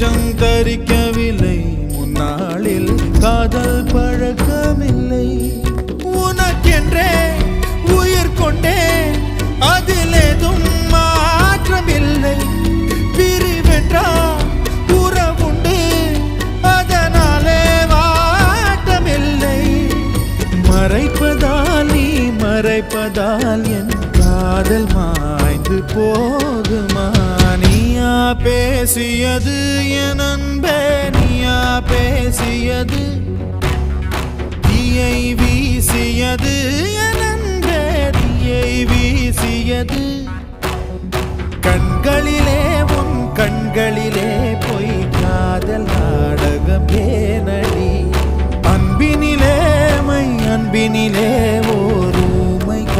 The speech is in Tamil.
நிமிஷம் தரிக்கவில்லை, முன்னாளில் காதல் பழக்கமில்லை. உனக்கென்றே உயிர் கொண்டே அதில் ஏதும் மாற்றமில்லை. பிரிவென்றால் உறவுண்டு, அதனாலே வாட்டமில்லை. மறைப்பதால் நீ மறைப்பதால் என் காதல் மாய்ந்து போகுமா? நீயா பேசியது என் அன்பே, நீயா பேசியது, தீயை வீசியது என